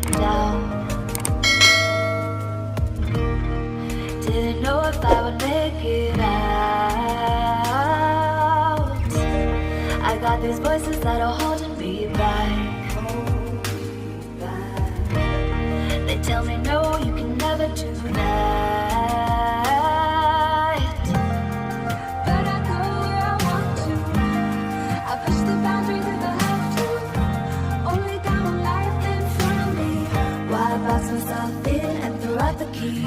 been down. Didn't know if I would make it out. I got these voices that are holding me back. They tell me no, you can never do that. But I go where I want to. I push the boundaries if I have to. Only got one life in front of me. Why box myself in and throw out the key?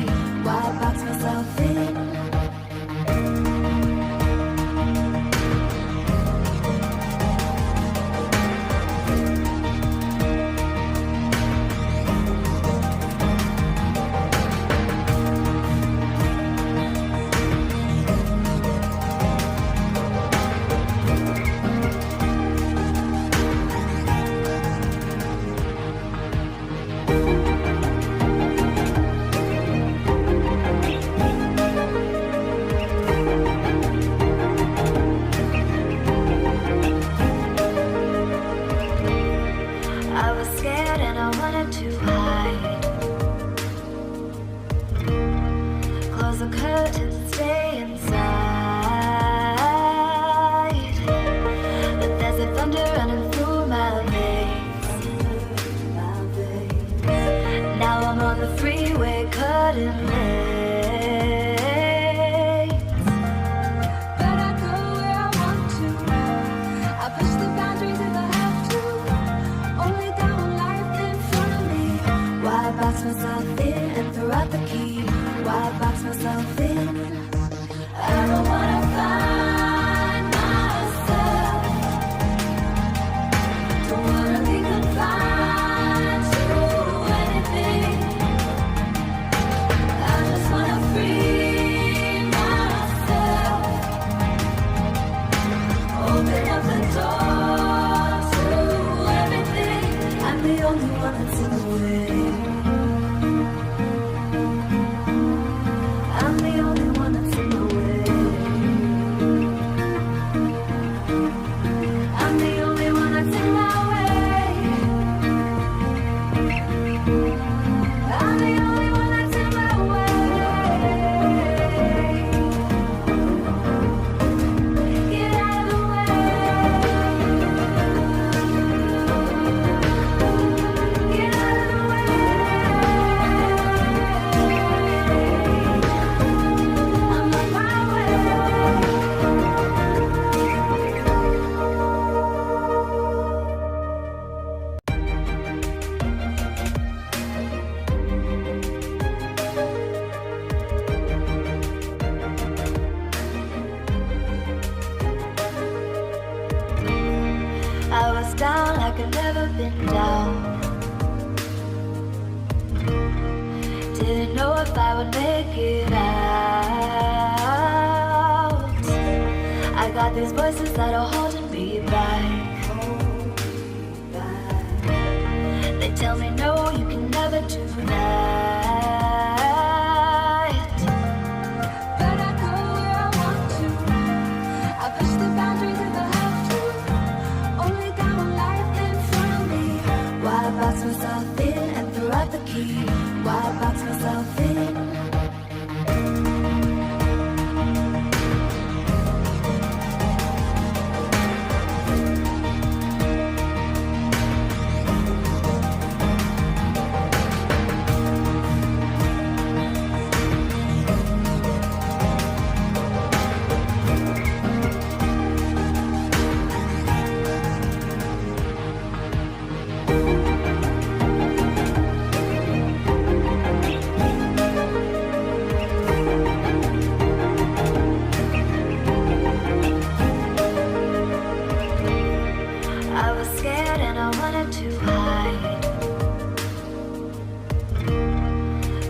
Why box myself in? I was scared and I wanted to hide. Close the curtains, stay inside. But there's a thunder running through my veins. Now I'm on the freeway cutting lanes. But I go where I want to. I push the boundaries if I have to. Only got one life in front of me. Why box myself in and throw out the key? Why box myself in? I don't wanna find myself. Don't wanna be confined to anything. I just wanna free myself. Open up the door to everything. I'm the only one that's in the way. I'm the only one that's in the way. I'm the only one that's in my way. I'm the only one that's in my way. Get out of the way. Get out of the way. I'm on my way. I was down like I'd never been down. Didn't know if I would make it out. I got these voices that are holding me back. They tell me no, you can never do that. But I go where I want to. I push the boundaries if I have to. Only got one life in front of me. Why box myself in and throw out the key? Why box myself in? I was scared and I wanted to hide.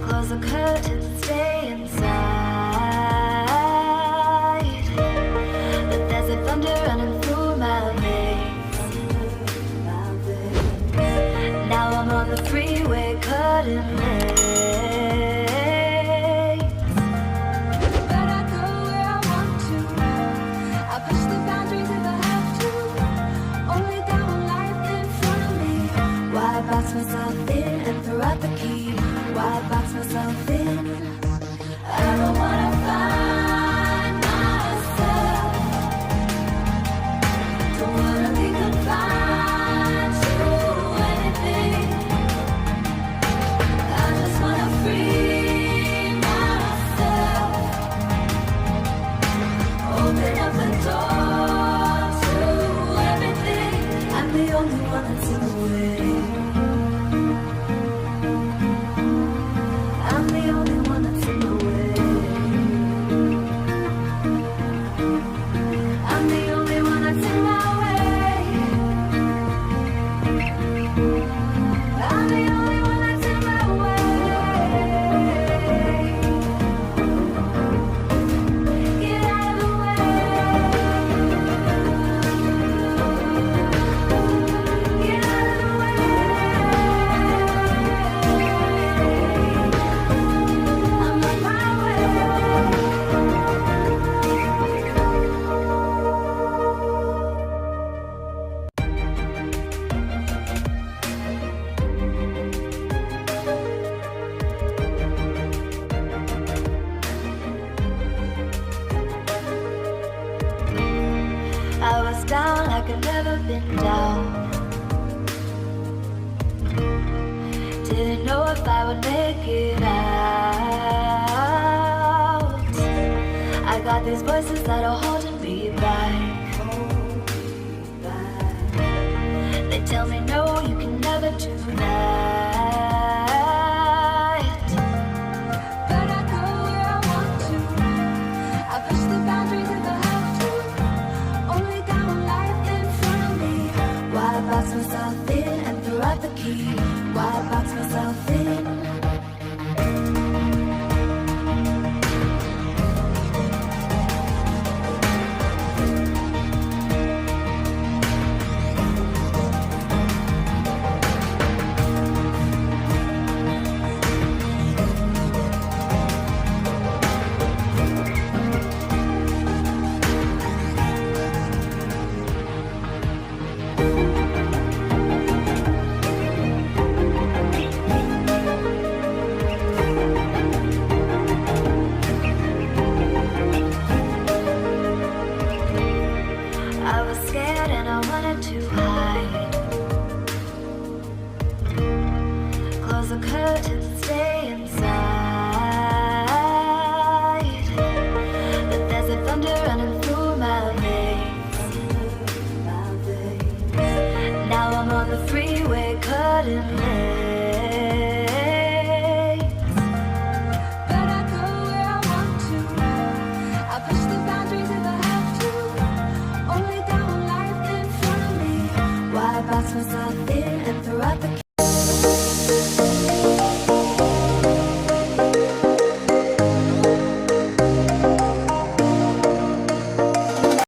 Close the curtains, stay inside. But there's a thunder running through my veins. Now I'm on the freeway cutting lanes. But I go where I want to. I push the boundaries if I have to. Only got one life in front of me. Why box myself in and throw out the key. Why box myself in? I don't wanna find myself. Don't wanna be confined to anything. I just wanna free myself. Open up the door to everything. I'm the only one that's in the way. I'm the only one that's in the way. I'm the only one that's in my way. I'm the only one that's in my way. Get out of the way. Get out of the way. I'm on my way. I was down like I'd never been down. Didn't know if I would make it out. I got these voices that are holding me back. They tell me no, you can never do that. But I go where I want to. I push the boundaries if I have to. Only got one life in front of me. Why box myself in and throw out the key? Why box myself in? I was scared and I wanted to hide. Close the curtains, stay inside. But there's a thunder running through my veins. Now I'm on the freeway cutting lanes.